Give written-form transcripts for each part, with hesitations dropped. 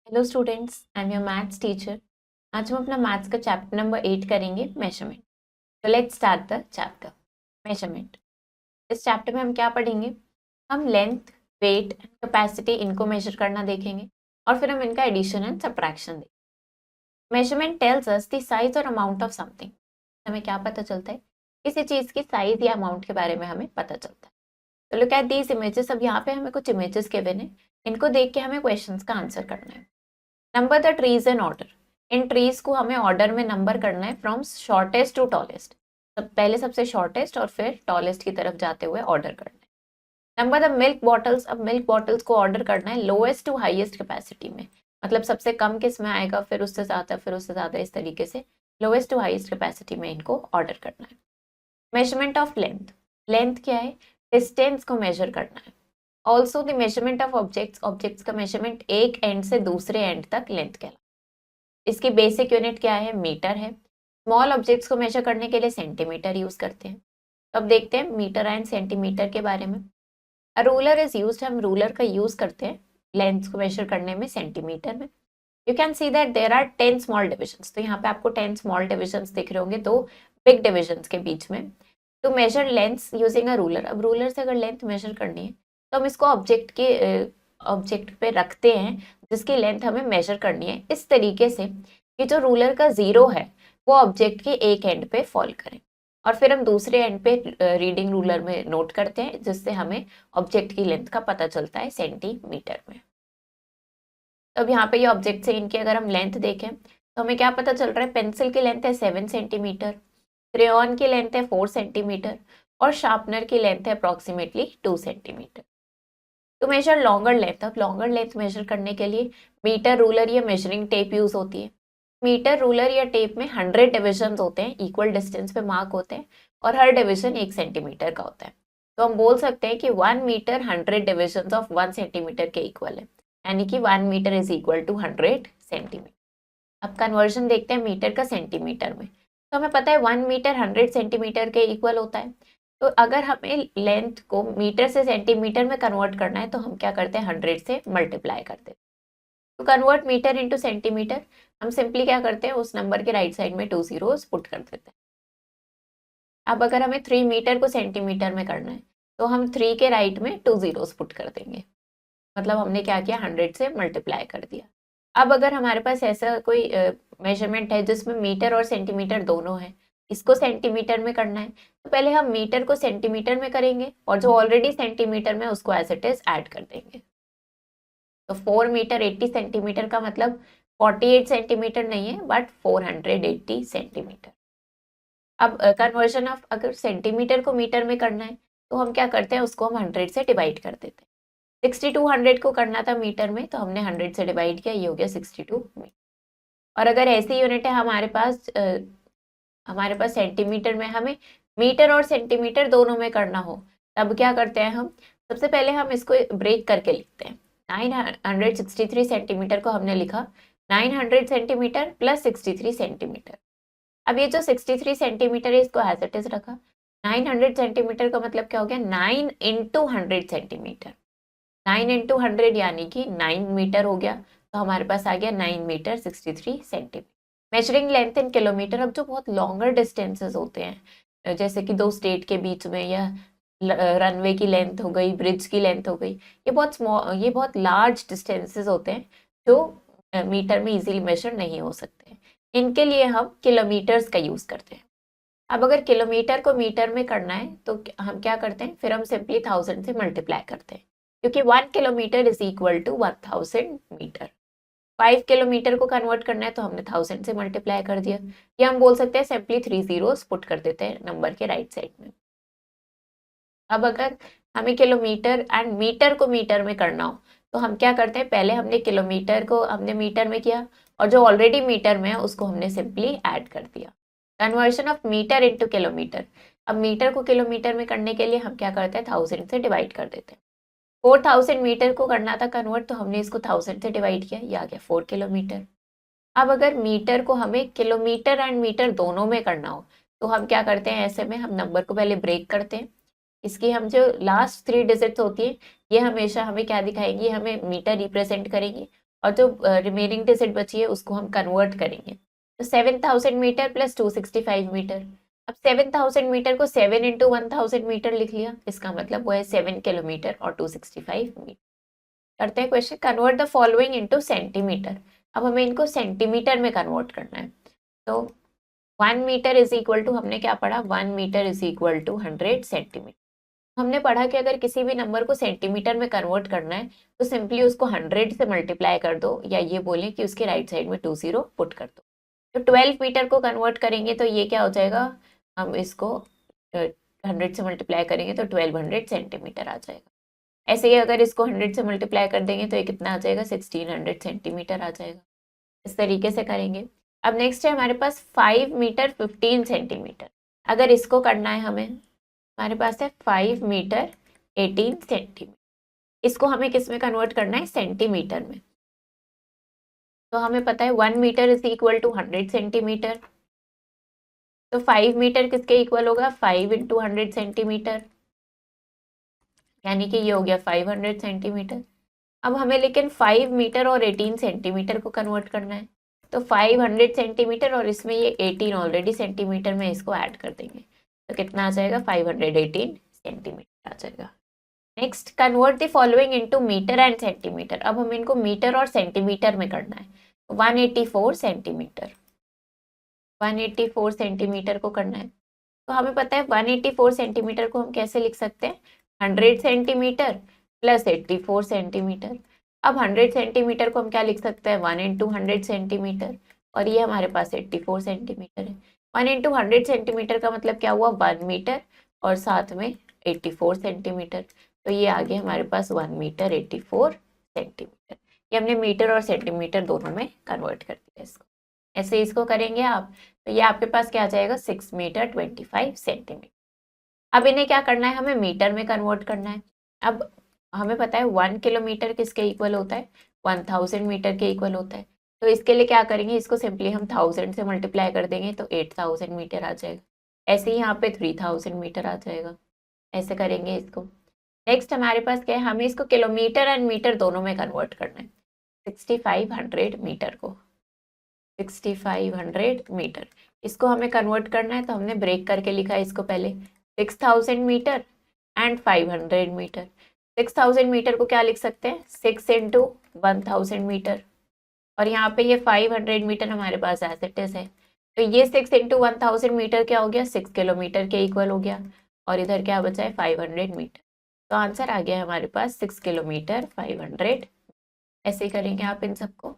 Hello students, I am your maths teacher. आज हम अपना मैथ्स का चैप्टर नंबर 8 करेंगे, मेजरमेंट। तो let's start the chapter measurement. इस चैप्टर में हम क्या पढ़ेंगे? हम लेंथ, वेट एंड कैपेसिटी इनको मेजर करना देखेंगे और फिर हम इनका एडिशन एंड सब्ट्रैक्शन देखेंगे। Measurement tells us the size और अमाउंट ऑफ समथिंग। हमें क्या पता चलता है? किसी चीज की साइज या अमाउंट के बारे में हमें पता चलता है। तो लुक एट दीज इमेजेस। अब यहाँ पे हमें कुछ इमेजेस गिवन है, इनको देख के हमें क्वेश्चंस का आंसर करना है। Number the trees in order. In trees को हमें ऑर्डर में नंबर करना है, फ्रॉम शॉर्टेस्ट टू टॉलेस्ट। पहले सबसे शॉर्टेस्ट और फिर टॉलेस्ट की तरफ जाते हुए ऑर्डर करना है। Number the milk bottles. अब मिल्क बॉटल्स को ऑर्डर करना है लोएस्ट टू हाईएस्ट कैपेसिटी में, मतलब सबसे कम किस में आएगा, फिर उससे ज्यादा, फिर उससे ज्यादा, इस तरीके से लोएस्ट टू हाईएस्ट कैपेसिटी में इनको ऑर्डर करना है। Measurement of length. लेंथ क्या है? डिस्टेंस को मेजर करना है। Also the measurement of objects. Objects का मेजरमेंट एक एंड से दूसरे एंड तक लेंथ कहलाता है। इसकी बेसिक यूनिट क्या है? मीटर है। स्मॉल ऑब्जेक्ट्स को मेजर करने के लिए सेंटीमीटर यूज करते हैं। तो अब देखते हैं मीटर एंड सेंटीमीटर के बारे में। A ruler is used. हम रूलर का यूज करते हैं लेंथ को मेजर करने में सेंटीमीटर में। You can see that there are 10 small divisions. तो यहाँ पे आपको 10 स्मॉल डिविजन्स दिख रहे होंगे, दो बिग डिविजन्स के बीच में। To measure length using a ruler. अब रूलर से अगर लेंथ मेजर करनी है तो हम इसको ऑब्जेक्ट पे रखते हैं जिसकी लेंथ हमें मेजर करनी है, इस तरीके से कि जो रूलर का जीरो है वो ऑब्जेक्ट के एक एंड पे फॉल करे, और फिर हम दूसरे एंड पे रीडिंग रूलर में नोट करते हैं, जिससे हमें ऑब्जेक्ट की लेंथ का पता चलता है सेंटीमीटर में। तो अब यहाँ पे ये ऑब्जेक्ट है, इनकी अगर हम लेंथ देखें तो हमें क्या पता चल रहा है? पेंसिल की लेंथ है 7 सेंटीमीटर, क्रेयॉन की लेंथ है 4 सेंटीमीटर और शार्पनर की लेंथ है अप्रॉक्सीमेटली 2 सेंटीमीटर। तो मेजर लॉन्गर लेंथ। अब लॉन्गर लेंथ मेजर करने के लिए मीटर, रूलर या मेजरिंग टेप यूज होती है। मीटर, रूलर या टेप में 100 डिविजन होते हैं, इक्वल डिस्टेंस पे मार्क होते हैं, और हर डिविजन 1 सेंटीमीटर का होता है। तो हम बोल सकते हैं कि 1 मीटर 100 डिविजन ऑफ 1 सेंटीमीटर के इक्वल है, यानी कि 1 metre is equal to 100 centimetre. अब कन्वर्जन देखते हैं मीटर का सेंटीमीटर में। तो हमें पता है 1 मीटर 100 सेंटीमीटर के इक्वल होता है। तो अगर हमें लेंथ को मीटर से सेंटीमीटर में कन्वर्ट करना है तो हम क्या करते हैं? 100 से मल्टीप्लाई करते हैं। तो कन्वर्ट मीटर इंटू सेंटीमीटर, हम सिंपली क्या करते हैं? उस नंबर के राइट साइड में 2 zeros पुट कर देते हैं। अब अगर हमें 3 मीटर को सेंटीमीटर में करना है तो हम 3 के राइट में 2 zeros पुट कर देंगे, मतलब हमने क्या किया? 100 से मल्टीप्लाई कर दिया। अब अगर हमारे पास ऐसा कोई मेजरमेंट है जिसमें मीटर और सेंटीमीटर दोनों है, इसको सेंटीमीटर में करना है, तो पहले हम मीटर को सेंटीमीटर में करेंगे और जो ऑलरेडी सेंटीमीटर में उसको एज इट इज ऐड कर देंगे। तो 4 मीटर 80 सेंटीमीटर का मतलब 48 सेंटीमीटर नहीं है, बट 480 सेंटीमीटर। अब कन्वर्जन ऑफ, अगर सेंटीमीटर को मीटर में करना है तो हम क्या करते हैं? उसको हम 100 से डिवाइड कर देते हैं। 62 100 को करना था मीटर में, तो हमने 100 से डिवाइड किया, ये हो गया 62 मीटर। और अगर ऐसी यूनिट है हमारे पास सेंटीमीटर में, हमें मीटर और सेंटीमीटर दोनों में करना हो, तब क्या करते हैं हम? सबसे पहले हम इसको ब्रेक करके लिखते हैं। 963 सेंटीमीटर को हमने लिखा 900 सेंटीमीटर प्लस 63 सेंटीमीटर। अब ये जो 63 सेंटीमीटर है इसको एज इट इज रखा। 900 सेंटीमीटर का मतलब क्या हो गया? 9 इंटू 100 सेंटीमीटर। 9 इंटू 100 यानी कि 9 मीटर हो गया। तो हमारे पास आ गया 9 metre 63 centimetre. Measuring length in kilometre. अब जो बहुत लॉन्गर डिस्टेंसेस होते हैं, जैसे कि दो स्टेट के बीच में, या रनवे की लेंथ हो गई, ब्रिज की लेंथ हो गई, ये बहुत लार्ज डिस्टेंसेस होते हैं जो मीटर में इजीली मेजर नहीं हो सकते। इनके लिए हम किलोमीटर्स का यूज करते हैं। अब अगर किलोमीटर को मीटर में करना है तो हम क्या करते हैं? फिर हम सिंपली 1000 से मल्टीप्लाई करते हैं, क्योंकि 1 kilometre is equal to 1000 metre. 5 kilometre को कन्वर्ट करना है तो हमने 1000 से मल्टीप्लाई कर दिया, या हम बोल सकते हैं सिंपली 3 zeros पुट कर देते हैं नंबर के राइट साइड में। अब अगर हमें किलोमीटर एंड मीटर को मीटर में करना हो तो हम क्या करते हैं? पहले हमने किलोमीटर को हमने मीटर में किया, और जो ऑलरेडी मीटर में है उसको हमने सिंपली ऐड कर दिया। Conversion of metre into kilometre. अब मीटर को किलोमीटर में करने के लिए हम क्या करते हैं? 1000 से डिवाइड कर देते हैं। 4000 मीटर को करना था कन्वर्ट, तो हमने इसको 1000 से डिवाइड किया, ये आ गया 4 किलोमीटर। अब अगर मीटर को हमें किलोमीटर एंड मीटर दोनों में करना हो तो हम क्या करते हैं? ऐसे में हम नंबर को पहले ब्रेक करते हैं। इसकी हम जो लास्ट 3 डिजिट्स होती है ये हमेशा हमें क्या दिखाएंगी? हमें मीटर रिप्रेजेंट करेंगी, और जो रिमेनिंग डिजिट बची है उसको हम कन्वर्ट करेंगे। तो 7000 मीटर प्लस 265 मीटर। अब 7000 मीटर को 7 इंटू 1000 मीटर लिख लिया, इसका मतलब वो है 7 किलोमीटर और 265 मीटर। करते हैं question, convert the following into centimetre. अब हमें इनको सेंटीमीटर में कन्वर्ट करना है। तो 1 मीटर इज इक्वल टू, हमने क्या पढ़ा, 1 metre is equal to 100 centimetre. हमने पढ़ा कि अगर किसी भी नंबर को सेंटीमीटर में कन्वर्ट करना है तो सिंपली उसको 100 से मल्टीप्लाई कर दो, या ये बोलें कि उसके राइट साइड में 20 पुट कर दो। तो 12 मीटर को कन्वर्ट करेंगे तो ये क्या हो जाएगा, हम इसको 100 से मल्टीप्लाई करेंगे तो 1200 सेंटीमीटर आ जाएगा। ऐसे ही अगर इसको 100 से मल्टीप्लाई कर देंगे तो ये कितना आ जाएगा, 1600 सेंटीमीटर आ जाएगा। इस तरीके से करेंगे। अब नेक्स्ट है हमारे पास 5 मीटर 15 सेंटीमीटर। अगर इसको करना है हमें, हमारे पास है 5 मीटर 18 सेंटीमीटर। इसको हमें किस में कन्वर्ट करना है, सेंटीमीटर में। तो हमें पता है 1 metre is equal to 100 centimetre. तो 5 मीटर किसके इक्वल होगा, 5 इंटू 100 सेंटीमीटर, यानी कि ये हो गया 500 सेंटीमीटर। अब हमें लेकिन 5 मीटर और 18 सेंटीमीटर को कन्वर्ट करना है। तो 500 सेंटीमीटर और इसमें ये 18 ऑलरेडी सेंटीमीटर में, इसको ऐड कर देंगे तो कितना आ जाएगा, 518 सेंटीमीटर आ जाएगा। Next, convert the following into metre and centimetre. अब हम इनको मीटर और सेंटीमीटर में करना है। 184 सेंटीमीटर, 184 सेंटीमीटर को करना है। तो हमें पता है 184 सेंटीमीटर को हम कैसे लिख सकते हैं, 100 सेंटीमीटर प्लस 84 सेंटीमीटर। अब 100 सेंटीमीटर को हम क्या लिख सकते हैं, 1 इंटू 100 सेंटीमीटर, और ये हमारे पास 84 सेंटीमीटर है। 1 इंटू 100 सेंटीमीटर का मतलब क्या हुआ, 1 मीटर और साथ में 84 सेंटीमीटर। तो ये आ गया हमारे पास 1 मीटर 84 सेंटीमीटर। ये हमने मीटर और सेंटीमीटर दोनों में कन्वर्ट कर दिया इसको। ऐसे इसको करेंगे आप तो ये आपके पास क्या आ जाएगा, 6 मीटर 25 सेंटीमीटर। अब इन्हें क्या करना है, हमें मीटर में कन्वर्ट करना है। अब हमें पता है 1 किलोमीटर किसके इक्वल होता है, 1000 मीटर के इक्वल होता है। तो इसके लिए क्या करेंगे, इसको सिंपली हम 1000 से मल्टीप्लाई कर देंगे तो 8000 मीटर आ जाएगा। ऐसे ही यहाँ पे 3000 मीटर आ जाएगा। ऐसे करेंगे इसको। नेक्स्ट हमारे पास क्या है, हमें इसको किलोमीटर एंड मीटर दोनों में कन्वर्ट करना है। 6500 मीटर को 6500 मीटर, इसको हमें कन्वर्ट करना है तो हमने ब्रेक करके लिखा है इसको पहले 6000 मीटर एंड 500 मीटर। 6000 मीटर को क्या लिख सकते हैं, 6 इंटू 1000 मीटर, और यहाँ पे ये 500 मीटर हमारे पास एज इट इज है। तो ये 6 इंटू 1000 मीटर क्या हो गया, 6 किलोमीटर के इक्वल हो गया, और इधर क्या बचा है 500 मीटर। तो आंसर आ गया हमारे पास 6 किलोमीटर 500। ऐसे ही करेंगे आप इन सबको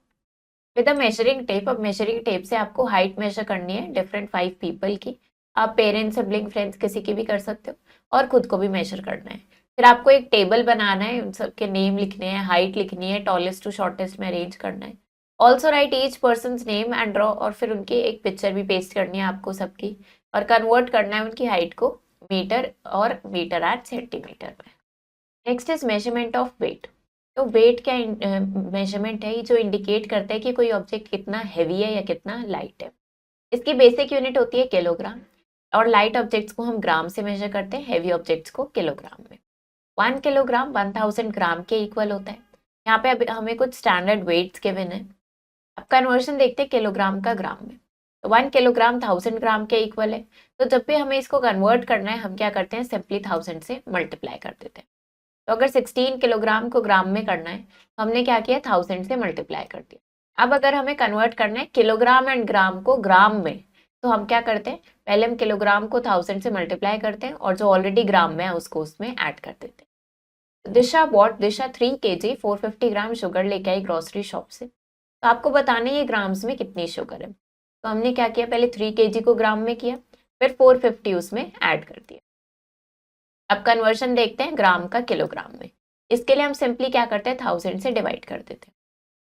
विद अ मेजरिंग टेप। अब मेजरिंग टेप से आपको हाइट मेजर करनी है डिफरेंट 5 पीपल की। आप पेरेंट्स, सिबलिंग, फ्रेंड्स किसी की भी कर सकते हो, और खुद को भी मेजर करना है। फिर आपको एक टेबल बनाना है, उन सबके नेम लिखने हैं, हाइट लिखनी है, टॉलेस्ट टू शॉर्टेस्ट में अरेंज करना है। Also right each person name and draw, और फिर उनकी एक पिक्चर भी पेस्ट करनी है आपको सबकी, और कन्वर्ट करना है उनकी हाइट को मीटर और मीटर एट सेंटीमीटर में। Next is measurement of weight. तो वेट क्या मेजरमेंट है, जो इंडिकेट करता है कि कोई ऑब्जेक्ट कितना हैवी है या कितना लाइट है। इसकी बेसिक यूनिट होती है किलोग्राम, और लाइट ऑब्जेक्ट्स को हम ग्राम से मेजर करते हैं, हैवी ऑब्जेक्ट्स को किलोग्राम में। 1 किलोग्राम 1000 ग्राम के इक्वल होता है। यहाँ पे अभी हमें कुछ स्टैंडर्ड वेट्स गिवन है। अब कन्वर्शन देखते हैं किलोग्राम का ग्राम में। तो 1 किलोग्राम 1000 ग्राम के इक्वल है। तो जब भी हमें इसको कन्वर्ट करना है हम क्या करते हैं, सिंपली 1000 से मल्टीप्लाई कर देते हैं। तो अगर 16 किलोग्राम को ग्राम में करना है तो हमने क्या किया, 1000 से मल्टीप्लाई कर दिया। अब अगर हमें कन्वर्ट करना है किलोग्राम एंड ग्राम को ग्राम में, तो हम क्या करते हैं, पहले हम किलोग्राम को 1000 से मल्टीप्लाई करते हैं और जो ऑलरेडी ग्राम में है उसको उसमें ऐड कर देते हैं। दिशा बॉट, दिशा 3 kg 450 ग्राम शुगर लेके आई ग्रोसरी शॉप से। तो आपको बताना है ये ग्राम्स में कितनी शुगर है। तो हमने क्या किया, पहले 3 kg को ग्राम में किया, फिर 450 उसमें ऐड कर दिया। अब कन्वर्शन देखते हैं ग्राम का किलोग्राम में। इसके लिए हम सिंपली क्या करते हैं, 1000 से डिवाइड कर देते हैं।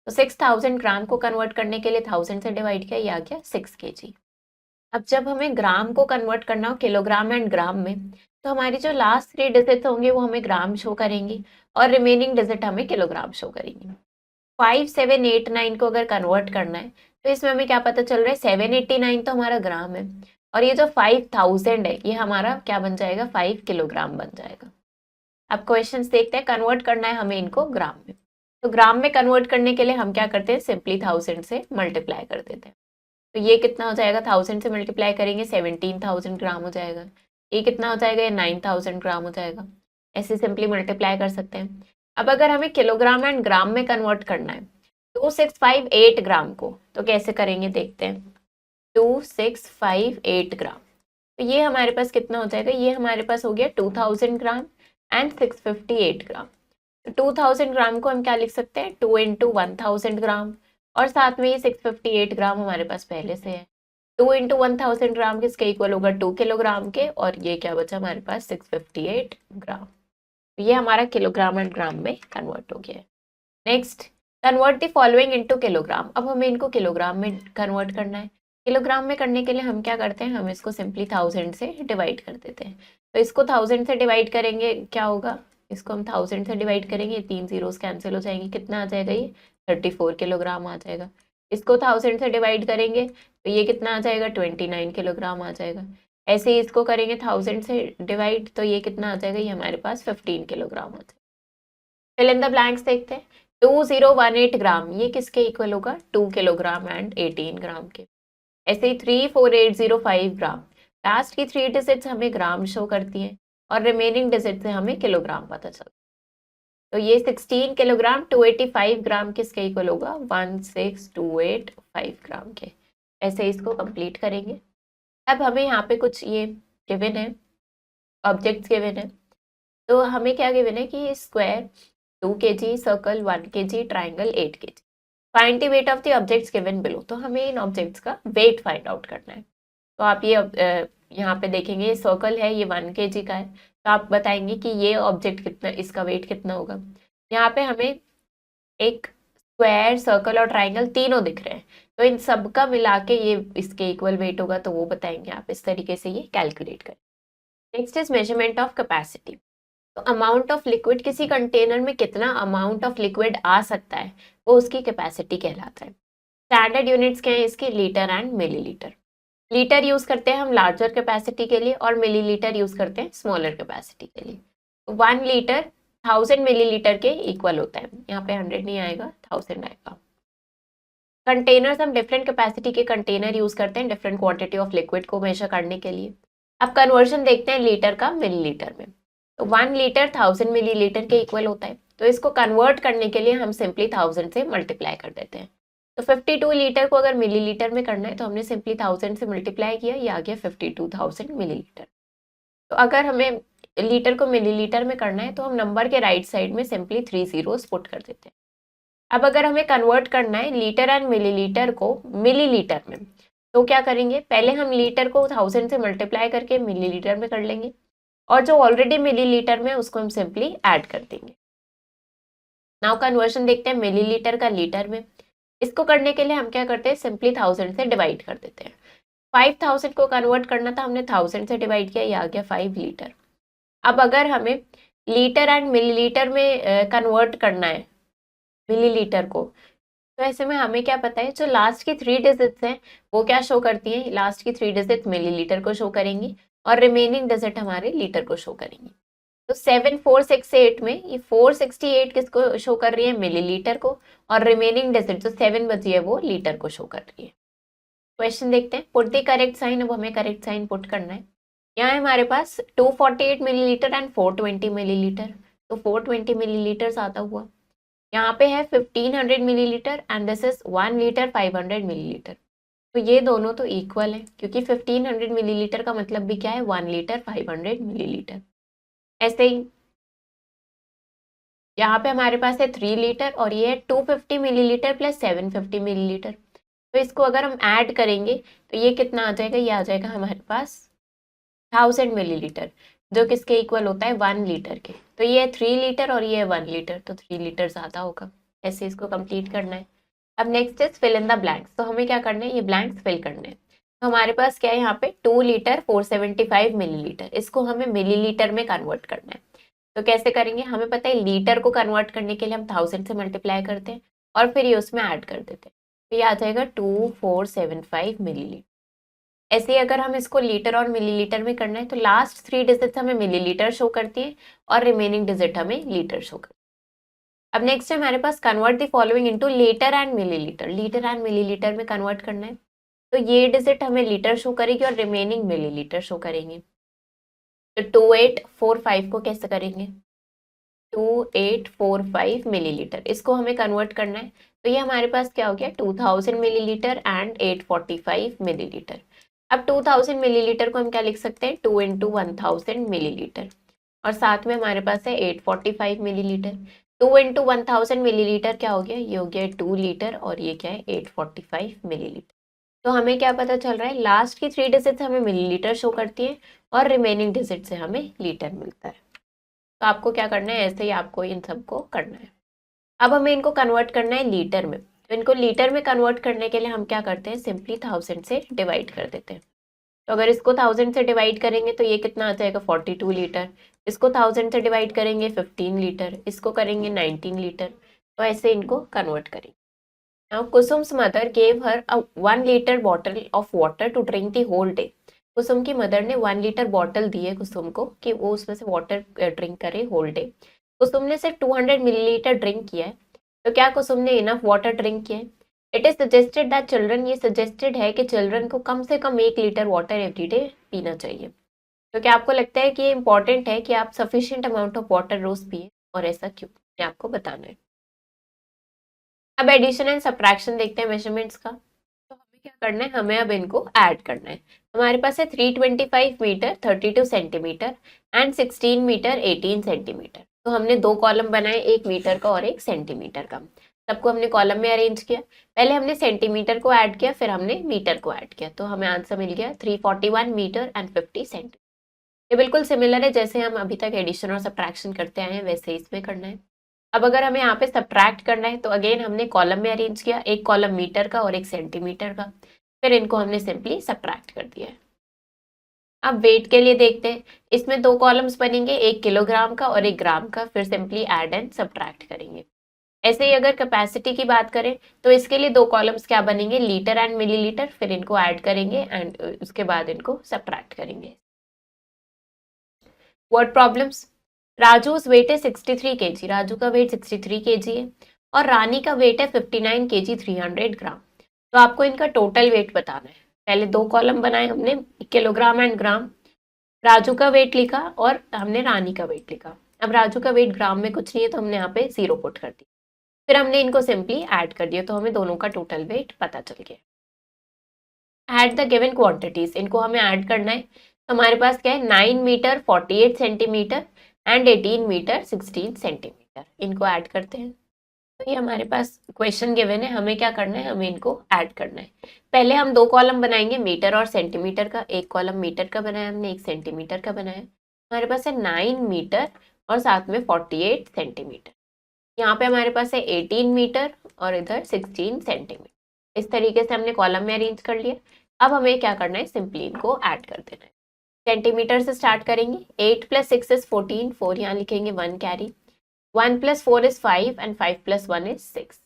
तो 6000 ग्राम को कन्वर्ट करने के लिए 1000 से डिवाइड किया, ये आ गया 6 kg। अब जब हमें ग्राम को कन्वर्ट करना हो किलोग्राम एंड ग्राम में, तो हमारी जो लास्ट 3 डिजिट होंगे वो हमें ग्राम शो करेंगी और रिमेनिंग डिजिट हमें किलोग्राम शो करेंगी। 5789 को अगर कन्वर्ट करना है तो इसमें हमें क्या पता चल रहा है, 789 तो हमारा ग्राम है, और ये जो 5000 है ये हमारा क्या बन जाएगा, 5 किलोग्राम बन जाएगा। अब क्वेश्चंस देखते हैं, कन्वर्ट करना है हमें इनको ग्राम में। तो ग्राम में कन्वर्ट करने के लिए हम क्या करते हैं, सिंपली 1000 से मल्टीप्लाई कर देते हैं। तो ये कितना हो जाएगा, 1000 से मल्टीप्लाई करेंगे 17,000 ग्राम हो जाएगा। ये कितना हो जाएगा, ये 9,000 ग्राम हो जाएगा। ऐसे सिंपली मल्टीप्लाई कर सकते हैं। अब अगर हमें किलोग्राम एंड ग्राम में कन्वर्ट करना है 2658 ग्राम को, तो कैसे करेंगे देखते हैं। 2658 ग्राम, तो ये हमारे पास कितना हो जाएगा, ये हमारे पास हो गया 2000 ग्राम एंड 658 ग्राम। तो 2000 ग्राम को हम क्या लिख सकते हैं, 2 इंटू 1000 ग्राम, और साथ में ये 658 ग्राम हमारे पास पहले से है। 2 इंटू 1000 ग्राम किसके इक्वल होगा, 2 किलोग्राम के, और ये क्या बचा हमारे पास 658 ग्राम। तो ये हमारा किलोग्राम एंड ग्राम में कन्वर्ट हो गया है। Next, convert the following into kilogram. अब हमें इनको किलोग्राम में कन्वर्ट करना है। किलोग्राम में करने के लिए हम क्या करते हैं, हम इसको सिंपली 1000 से डिवाइड कर देते हैं। तो इसको 1000 से डिवाइड करेंगे, क्या होगा, इसको हम 1000 से डिवाइड करेंगे, 3 जीरोस कैंसिल हो जाएंगे, कितना आ जाएगा, ये 34 किलोग्राम आ जाएगा। इसको 1000 से डिवाइड करेंगे तो ये कितना आ जाएगा, 29 किलोग्राम आ जाएगा। ऐसे ही इसको करेंगे 1000 से डिवाइड, तो ये कितना आ जाएगा, ये हमारे पास 15 किलोग्राम आ जाएगा। फिल इन द ब्लैंक्स देखते हैं। 2018 ग्राम, ये किसके इक्वल होगा, 2 किलोग्राम एंड 18 ग्राम के। ऐसे ही 34805 ग्राम, लास्ट की 3 डिजिट्स हमें ग्राम शो करती हैं और रिमेनिंग डिजिट से हमें किलोग्राम पता चलता है। तो ये 16 किलोग्राम 285 ग्राम किसके इक्वल होगा, 16285 ग्राम के। ऐसे इसको कंप्लीट करेंगे। अब हमें यहाँ पे कुछ ये गिवन है, ऑब्जेक्ट्स गिवन है। तो हमें क्या गिवन है कि square 2 kg, circle 1 kg, triangle 8 kg। Find the weight of the objects given below. तो हमें इन ऑब्जेक्ट्स का वेट फाइंड आउट करना है। तो आप ये यहाँ पे देखेंगे, ये सर्कल है, ये 1 kg का है, तो आप बताएंगे कि ये ऑब्जेक्ट कितना, इसका वेट कितना होगा। यहाँ पे हमें एक स्क्वायर, सर्कल और ट्राइंगल तीनों दिख रहे हैं, तो इन सब का मिला के ये इसके इक्वल वेट होगा, तो वो बताएंगे आप। इस तरीके से ये कैलकुलेट करें। Next is measurement of capacity. तो अमाउंट ऑफ लिक्विड, किसी कंटेनर में कितना अमाउंट ऑफ लिक्विड आ सकता है, वो उसकी कैपेसिटी कहलाता है। स्टैंडर्ड यूनिट्स क्या है इसकी, litre and millilitre. Litre use करते हैं हम लार्जर कैपेसिटी के लिए और मिलीलीटर यूज करते हैं स्मॉलर कैपेसिटी के लिए। तो 1 लीटर 1000 मिलीलीटर के इक्वल होता है। यहाँ पे 100 नहीं आएगा, 1000 आएगा। कंटेनर्स, हम डिफरेंट कैपेसिटी के कंटेनर यूज करते हैं डिफरेंट क्वांटिटी ऑफ लिक्विड को मेजर करने के लिए। अब कन्वर्जन देखते हैं लीटर का मिलीलीटर में। तो 1 लीटर 1000 मिलीलीटर के इक्वल होता है। तो इसको कन्वर्ट करने के लिए हम सिंपली 1000 से मल्टीप्लाई कर देते हैं। तो 52 लीटर को अगर मिलीलीटर में करना है तो हमने सिंपली 1000 से मल्टीप्लाई किया, ये आ गया 52,000 मिलीलीटर। तो अगर हमें लीटर को मिलीलीटर में करना है तो हम नंबर के राइट साइड में सिंपली 3 जीरोस पुट कर देते हैं। अब अगर हमें कन्वर्ट करना है लीटर एंड मिलीलीटर को मिलीलीटर में, तो क्या करेंगे, पहले हम लीटर को 1000 से मल्टीप्लाई करके मिलीलीटर में कर लेंगे, और जो ऑलरेडी मिलीलीटर में उसको हम सिंपली ऐड कर देंगे। नाउ कन्वर्जन देखते हैं मिलीलीटर का लीटर में। इसको करने के लिए हम क्या करते हैं, सिंपली 1000 से डिवाइड कर देते हैं। 5000 को कन्वर्ट करना था, हमने 1000 से डिवाइड किया, ये आ गया 5 लीटर। अब अगर हमें लीटर एंड मिलीलीटर में कन्वर्ट करना है मिलीलीटर को, तो ऐसे में हमें क्या पता है, जो लास्ट की 3 डिजिट्स हैं वो क्या शो करती हैं, लास्ट की 3 डिजिट मिलीलीटर को शो करेंगी और रिमेनिंग डिजिट हमारे लीटर को शो करेंगी। तो 7468 में ये 468 किसको शो कर रही है, मिलीलीटर को, और रिमेनिंग डिजिट जो 7 बची है वो लीटर को शो कर रही है। क्वेश्चन देखते हैं, पुट द करेक्ट साइन। अब हमें करेक्ट साइन पुट करना है। यहाँ है हमारे पास 248 मिलीलीटर एंड 420 मिलीलीटर। तो 420 मिलीलीटर आता हुआ, यहाँ पे है 1500 millilitre and this is 1 litre 500 millilitre. तो ये दोनों तो इक्वल है, क्योंकि 1500 मिलीलीटर का मतलब भी क्या है, 1 लीटर 500 मिलीलीटर। ऐसे ही यहाँ पे हमारे पास है 3 लीटर और ये है 250 मिलीलीटर प्लस 750 मिलीलीटर। तो इसको अगर हम ऐड करेंगे तो ये कितना आ जाएगा, ये आ जाएगा हमारे पास 1000 मिलीलीटर, जो किसके इक्वल होता है, 1 लीटर के। तो ये 3 लीटर और ये 1 लीटर, तो 3 लीटर ज़्यादा होगा। ऐसे इसको कंप्लीट करना है। अब next is fill in the blanks. तो हमें क्या करना है, ये ब्लैंक्स फिल करने हैं। तो हमारे पास क्या है यहाँ पे 2 लीटर 475 मिलीलीटर, इसको हमें मिलीलीटर में कन्वर्ट करना है। तो कैसे करेंगे, हमें पता है लीटर को कन्वर्ट करने के लिए हम 1000 से मल्टीप्लाई करते हैं और फिर ये उसमें ऐड कर देते हैं। तो ये आ जाएगा 2475 मिलीलीटर। ऐसे ही अगर हम इसको लीटर और मिलीलीटर में करना है तो लास्ट 3 डिजिट्स हमें मिलीलीटर शो करती है और रिमेनिंग डिजिट हमें लीटर शो करती है। अब नेक्स्ट है हमारे पास convert the following into litre and millilitre, litre and millilitre में कन्वर्ट करना है। तो ये डिजिट हमें लीटर शो करेगी और रिमेनिंग मिलीलीटर शो करेंगे। तो 2845 को कैसे करेंगे, 2845 मिलीलीटर, इसको हमें कन्वर्ट करना है। तो ये हमारे पास क्या हो गया, 2000 मिलीलीटर एंड 845 मिलीलीटर। अब 2000 मिलीलीटर को हम क्या लिख सकते हैं, 2 इंटू 1000 मिलीलीटर, और साथ में हमारे पास है 845 मिलीलीटर। 2 इंटू 1000 मिलीलीटर क्या हो गया, ये हो गया 2 लीटर, और ये क्या है 845 मिलीलीटर। तो हमें क्या पता चल रहा है, लास्ट की 3 डिजिट हमें मिलीलीटर शो करती है और रिमेनिंग डिजिट से हमें लीटर मिलता है। तो आपको क्या करना है, ऐसे ही आपको इन सबको करना है। अब हमें इनको कन्वर्ट करना है लीटर में। तो इनको लीटर में कन्वर्ट करने के लिए हम क्या करते हैं, सिंपली 1000 से डिवाइड कर देते हैं। तो अगर इसको 1000 से डिवाइड करेंगे तो ये कितना आ जाएगा, 42 लीटर। इसको 1000 से डिवाइड करेंगे 15 लीटर, इसको करेंगे 19 लीटर। तो ऐसे इनको कन्वर्ट करेंगे। Now Kusum's mother gave her a 1 litre bottle of water to drink the whole day. Kusum की मदर ने 1 लीटर बॉटल दी है कुसुम को कि वो उसमें से वाटर ड्रिंक करे होल डे। कुसुम ने सिर्फ 200 मिलीलीटर ड्रिंक किया है। तो क्या कुसुम ने इनफ वाटर ड्रिंक किया है? It is suggested that children, ये सजेस्टेड है कि चिल्ड्रन को कम से कम 1 लीटर वाटर एवरी डे पीना चाहिए। तो क्या आपको लगता है कि ये इंपॉर्टेंट है कि आप सफिशिएंट अमाउंट ऑफ वाटर रोज पिए, और ऐसा क्यों, ये आपको बताना है। अब एडिशन एंड सब्ट्रैक्शन देखते हैं मेजरमेंट्स का। तो हमें क्या करना है, हमें अब इनको ऐड करना है। हमारे पास है 325 metre 32 centimetre and 16 metre 18 centimetre. तो हमने 2 कॉलम बनाए, एक मीटर का और एक सेंटीमीटर का। सबको हमने कॉलम में अरेंज किया। पहले हमने सेंटीमीटर को ऐड किया, फिर हमने मीटर को ऐड किया। तो हमें आंसर मिल गया 341 मीटर एंड 50 सेंटीमीटर। ये बिल्कुल सिमिलर है, जैसे हम अभी तक एडिशन और सब्ट्रैक्शन करते आए हैं वैसे इसमें करना है। अब अगर हमें यहाँ पे सब्ट्रैक्ट करना है तो अगेन हमने कॉलम में अरेंज किया, एक कॉलम मीटर का और एक सेंटीमीटर का, फिर इनको हमने सिंपली सब्ट्रैक्ट कर दिया है। अब वेट के लिए देखते हैं, इसमें 2 कॉलम्स बनेंगे, एक किलोग्राम का और एक ग्राम का, फिर सिंपली ऐड एंड सब्ट्रैक्ट करेंगे। ऐसे ही अगर कैपेसिटी की बात करें तो इसके लिए 2 कॉलम्स क्या बनेंगे, लीटर एंड मिलीलीटर, फिर इनको ऐड करेंगे एंड उसके बाद इनको सब्ट्रैक्ट करेंगे। Word problems. राजू's वेट है 63 kg, राजू का वेट 63 kg है और रानी का वेट है 59 kg 300 ग्राम। तो आपको इनका टोटल वेट बताना है। पहले 2 कॉलम बनाए हमने, किलोग्राम एंड ग्राम, राजू का वेट लिखा और हमने रानी का वेट लिखा। अब राजू का वेट ग्राम में कुछ नहीं है तो हमने यहाँ पे 0 पुट कर दिया, फिर हमने इनको सिंपली ऐड कर दिया, तो हमें दोनों का टोटल वेट पता चल गया। ऐड द गिवन क्वांटिटीज, इनको हमें ऐड करना है। हमारे पास क्या है, 9 metre 48 centimetre and 18 metre 16 centimetre, इनको ऐड करते हैं। तो ये हमारे पास क्वेश्चन गिवन है, हमें क्या करना है, हमें इनको ऐड करना है। पहले हम 2 कॉलम बनाएंगे, मीटर और सेंटीमीटर का, एक कॉलम मीटर का बनाया हमने, एक सेंटीमीटर का बनाया। हमारे पास है 9 मीटर और साथ में 48 सेंटीमीटर। यहाँ पे हमारे पास है 18 मीटर और इधर 16 सेंटीमीटर। इस तरीके से हमने कॉलम में अरेंज कर लिया। अब हमें क्या करना है, सिंपली इनको ऐड कर देना है। सेंटीमीटर से स्टार्ट करेंगे, 8 + 6 इज 14, 4 यहाँ लिखेंगे, 1 कैरी, 1 + 4 इज 5 एंड 5 + 1 इज 6।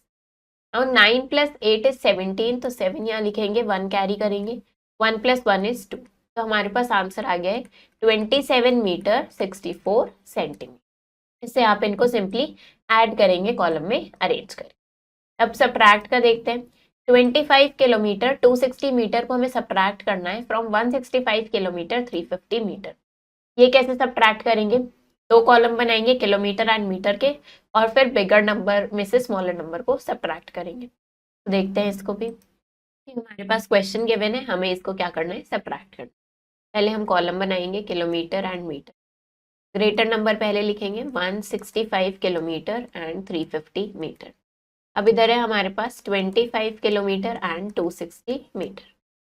और 9 + 8 इज 17, तो 7 यहाँ लिखेंगे, 1 कैरी करेंगे, 1 + 1 इज 2। तो हमारे पास आंसर आ गया है 27 मीटर 64 सेंटीमीटर। इससे आप इनको सिंपली ऐड करेंगे, कॉलम में अरेंज करें। अब सब्ट्रैक्ट का देखते हैं। 25 किलोमीटर 260 मीटर को हमें सब्ट्रैक्ट करना है फ्रॉम 165 किलोमीटर 350 मीटर। ये कैसे सब्ट्रैक्ट करेंगे, 2 कॉलम बनाएंगे, किलोमीटर एंड मीटर के, और फिर बिगर नंबर में से स्मॉलर नंबर को सब्ट्रैक्ट करेंगे। तो देखते हैं इसको भी। हमारे पास क्वेश्चन गिवन है, हमें इसको क्या करना है, सब्ट्रैक्ट करना है। पहले हम कॉलम बनाएंगे, kilometre and metre, greater number पहले लिखेंगे, 165 किलोमीटर एंड 350 मीटर। अब इधर है हमारे पास 25 किलोमीटर एंड 260 मीटर।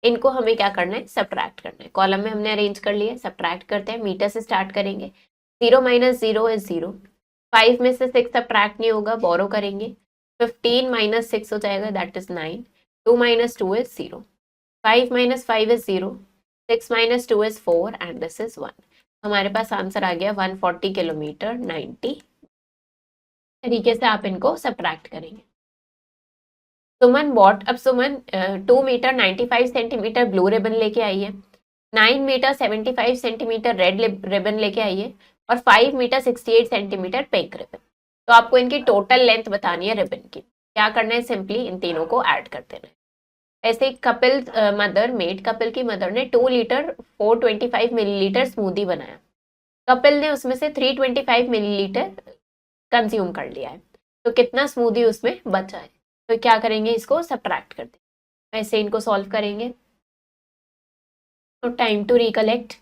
इनको हमें क्या करना है, सब्ट्रैक्ट करना है। कॉलम में हमने अरेंज कर लिया, सब्ट्रैक्ट करते हैं। मीटर से स्टार्ट करेंगे, 0 - 0 इज 0, 5 में से 6 सब्ट्रैक्ट नहीं होगा, बोरो करेंगे, 15 - 6 हो जाएगा, that is 9, 2 - 2 is 0, 5 - 5 is 0, 6 - 2 is 4 and this is 1। हमारे पास आंसर आ गया 140 किलोमीटर 90। तरीके से आप इनको सब्ट्रैक्ट करेंगे। सुमन बॉट, अब सुमन 2 मीटर 95 सेंटीमीटर ब्लू रिबन लेके आई है, 9 मीटर 75 सेंटीमीटर रेड रिबन लेके आई है और 5 मीटर 68 सेंटीमीटर पिंक रिबन। तो आपको इनकी टोटल लेंथ बतानी है रिबन की। क्या करना है, सिंपली इन तीनों को ऐड कर देना है। ऐसे कपिल मदर मेड, कपिल की मदर ने 2 लीटर 425 मिलीलीटर स्मूदी बनाया। कपिल ने उसमें से 325 मिलीलीटर कंज्यूम कर लिया है, तो कितना स्मूदी उसमें बचा है। तो क्या करेंगे, इसको सब्ट्रैक्ट कर देंगे। ऐसे इनको सॉल्व करेंगे। तो time to recollect.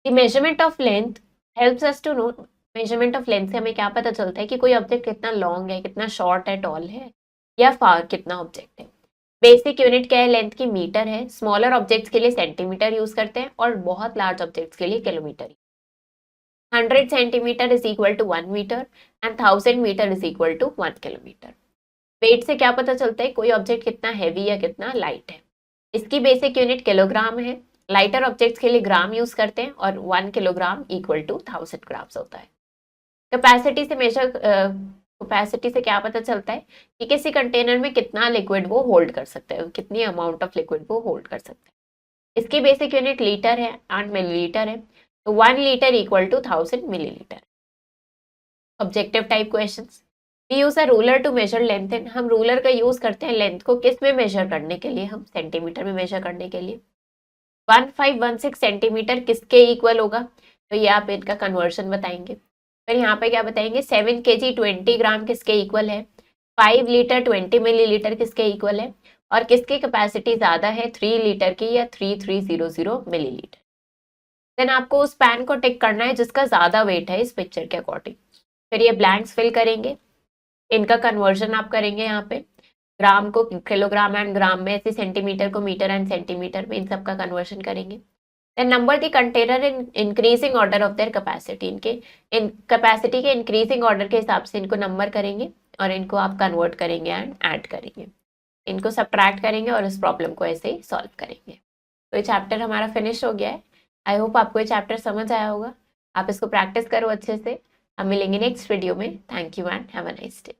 The measurement of length helps us to know. Measurement of length से हमें क्या पता चलता है कि कोई ऑब्जेक्ट कितना लॉन्ग है, कितना शॉर्ट है, टॉल है या फार कितना ऑब्जेक्ट है। बेसिक यूनिट क्या है, लेंथ की मीटर है। स्मॉलर ऑब्जेक्ट्स के लिए सेंटीमीटर यूज करते हैं और बहुत लार्ज ऑब्जेक्ट्स के लिए kilometre. 100 centimetre is equal to 1 metre and 1000 metre is equal to 1 kilometre. Weight से क्या पता चलता है कोई ऑब्जेक्ट कितना हैवी या कितना लाइट है। इसकी बेसिक यूनिट किलोग्राम है। लाइटर ऑब्जेक्ट्स के लिए ग्राम यूज करते हैं और 1 किलोग्राम इक्वल टू 1000 ग्राम्स होता है। कैपेसिटी से मेजर कैपेसिटी से क्या पता चलता है कि किसी कंटेनर में कितना लिक्विड वो होल्ड कर सकता है, कितनी अमाउंट ऑफ लिक्विड वो होल्ड कर सकता है। इसकी बेसिक यूनिट लीटर है एंड मिलीलीटर है। तो 1 litre equal to 1000 millilitre. Objective type questions. We use a ruler to measure length in. हम रूलर का यूज करते हैं लेंथ को किस में मेजर करने के लिए, हम सेंटीमीटर में मेजर करने के लिए। 1516 सेंटीमीटर किसके इक्वल होगा, तो ये आप इनका कन्वर्शन बताएंगे। फिर यहाँ पे क्या बताएंगे, 7 kg 20 ग्राम किसके इक्वल है, 5 लीटर 20 मिलीलीटर किसके इक्वल है, और किसकी कैपेसिटी ज्यादा है 3 लीटर की या 3300 मिलीलीटर। देन आपको उस पैन को टिक करना है जिसका ज्यादा वेट है इस पिक्चर के अकॉर्डिंग। फिर ये ब्लैंक्स फिल करेंगे, इनका कन्वर्जन आप करेंगे यहाँ पे। ग्राम को किलोग्राम एंड ग्राम में, ऐसे सेंटीमीटर को मीटर एंड सेंटीमीटर में, इन सब का कन्वर्जन करेंगे। Then number the container in increasing order of their capacity. इनके इन कैपेसिटी के इंक्रीजिंग ऑर्डर के हिसाब से इनको नंबर करेंगे और इनको आप कन्वर्ट करेंगे एंड ऐड करेंगे। इनको सब्ट्रैक्ट करेंगे और इस प्रॉब्लम को ऐसे ही सॉल्व करेंगे। तो ये चैप्टर हमारा फिनिश हो गया है। आई होप आपको ये चैप्टर समझ आया होगा। आप इसको प्रैक्टिस करो अच्छे से। हम मिलेंगे नेक्स्ट वीडियो में। Thank you and have a nice day.